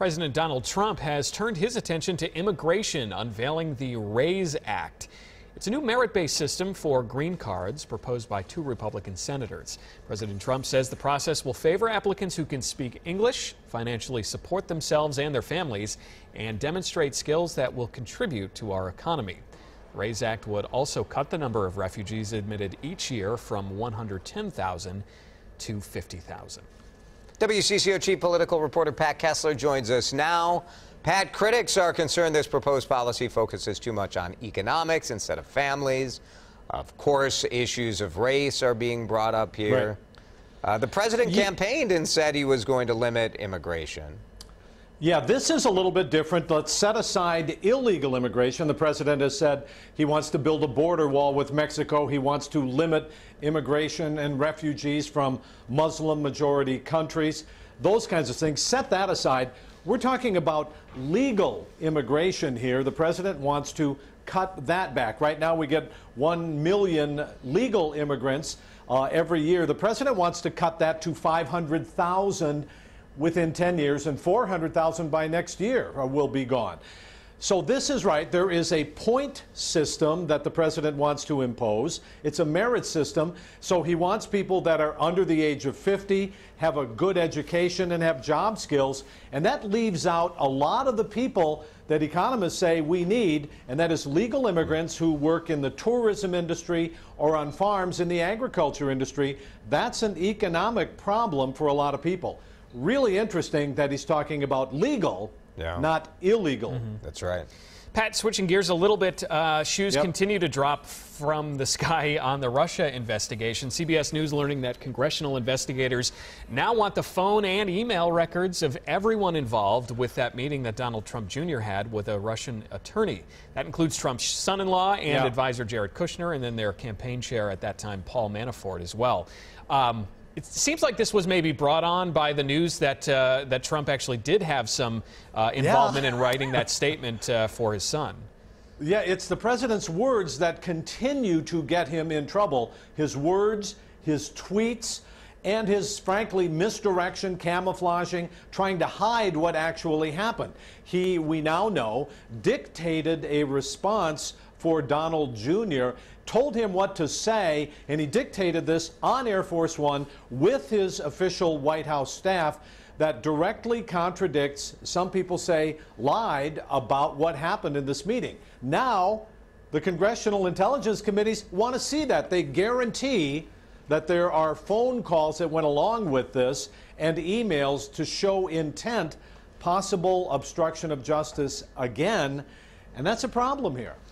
President Donald Trump has turned his attention to immigration, unveiling the RAISE Act. It's a new merit-based system for green cards proposed by 2 Republican senators. President Trump says the process will favor applicants who can speak English, financially support themselves and their families, and demonstrate skills that will contribute to our economy. The RAISE Act would also cut the number of refugees admitted each year from 110,000 to 50,000. WCCO chief political reporter Pat Kessler joins us now. Pat, critics are concerned this proposed policy focuses too much on economics instead of families. Of course, issues of race are being brought up here. Right. The president campaigned and said he was going to limit immigration. Yeah, this is a little bit different. Let's set aside illegal immigration. The president has said he wants to build a border wall with Mexico. He wants to limit immigration and refugees from Muslim-majority countries, those kinds of things. Set that aside. We're talking about legal immigration here. The president wants to cut that back. Right now we get 1 million legal immigrants every year. The president wants to cut that to 500,000 within 10 years, and 400,000 by next year will be gone. So this is right. There is a point system that the president wants to impose. It's a merit system. So he wants people that are under the age of 50, have a good education, and have job skills. And that leaves out a lot of the people that economists say we need, and that is legal immigrants who work in the tourism industry or on farms in the agriculture industry. That's an economic problem for a lot of people. Really interesting that he's talking about legal, not illegal. That's right. Pat, switching gears a little bit, shoes continue to drop from the sky on the Russia investigation. CBS News learning that congressional investigators now want the phone and email records of everyone involved with that meeting that Donald Trump Jr. had with a Russian attorney. That includes Trump's son-in-law and advisor Jared Kushner, and then their campaign chair at that time, Paul Manafort, as well. It seems like this was maybe brought on by the news that that Trump actually did have some involvement in writing that statement for his son. Yeah, it's the president's words that continue to get him in trouble. His words, his tweets, and his, frankly, misdirection, camouflaging, trying to hide what actually happened. He, we now know, dictated a response for Donald Jr., told him what to say, and he dictated this on Air Force One with his official White House staff that directly contradicts, some people say, lied about what happened in this meeting. Now, the Congressional Intelligence Committees want to see that. They guarantee that there are phone calls that went along with this and emails to show intent, possible obstruction of justice again, and that's a problem here.